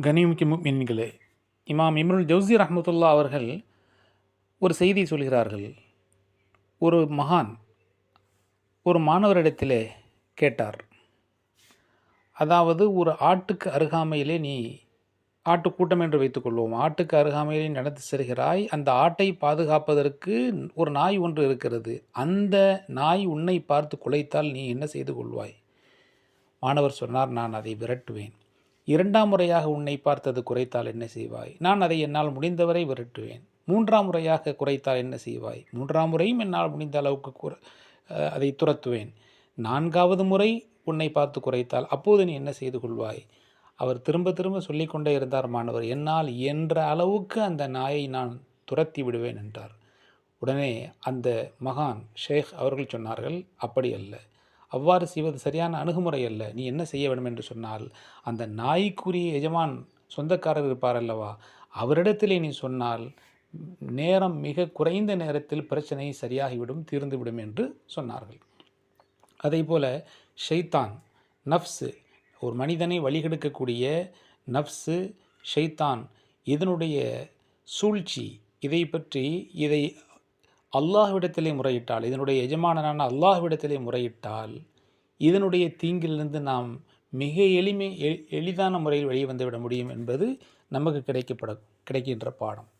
கனிமிக்க முஃமின்களே, இமாம் இப்னுல் ஜௌஸி ரஹ்மத்துல்லா அவர்கள் ஒரு செய்தி சொல்கிறார்கள். ஒரு மகான் ஒரு மாணவரிடத்திலே கேட்டார். அதாவது ஒரு ஆட்டுக்கு அருகாமையிலே நீ ஆட்டுக்கூட்டம் என்று வைத்துக்கொள்வோம். ஆட்டுக்கு அருகாமையிலே நடந்து செல்கிறாய். அந்த ஆட்டை பாதுகாப்பதற்கு ஒரு நாய் ஒன்று இருக்கிறது. அந்த நாய் உன்னை பார்த்து குலைத்தால் நீ என்ன செய்து கொள்வாய்? மாணவர் சொன்னார், நான் அதை விரட்டுவேன். 2ஆம் முறையாக உன்னை பார்த்தது குறைத்தால் என்ன செய்வாய்? நான் அதை என்னால் முடிந்தவரை விரட்டுவேன். 3ஆம் முறையாக குறைத்தால் என்ன செய்வாய்? 3ஆம் முறையும் என்னால் முடிந்த அளவுக்கு அதை துரத்துவேன். 4ஆவது முறை உன்னை பார்த்து குறைத்தால் அப்போது நீ என்ன செய்து கொள்வாய்? அவர் திரும்ப திரும்ப சொல்லிக்கொண்டே இருந்தார். மாணவர், என்னால் இயன்ற அளவுக்கு அந்த நாயை நான் துரத்தி விடுவேன் என்றார். உடனே அந்த மகான் ஷேக் அவர்கள் சொன்னார்கள், அப்படி அல்ல, அவ்வாறு செய்வது சரியான அணுகுமுறை அல்ல. நீ என்ன செய்ய வேண்டும் என்று சொன்னால், அந்த நாய்க்குரிய எஜமான் சொந்தக்காரர் இருப்பார் அல்லவா, அவரிடத்திலே நீ சொன்னால் நேரம் மிக குறைந்த நேரத்தில் பிரச்சனை சரியாகிவிடும், தீர்ந்துவிடும் என்று சொன்னார்கள். அதே போல ஷைத்தான், நஃப்ஸு, ஒரு மனிதனை வழிகெடுக்கக்கூடிய நஃப்ஸு, ஷைத்தான், இதனுடைய சூழ்ச்சி, இதை அல்லாஹ்விடத்திலே முறையிட்டால், இதனுடைய எஜமானனான அல்லாஹ்விடத்திலே முறையிட்டால், இதனுடைய தீங்கிலிருந்து நாம் மிக எளிதான முறையில் வெளியே வந்துவிட முடியும் என்பது நமக்கு கிடைக்கின்ற பாடம்.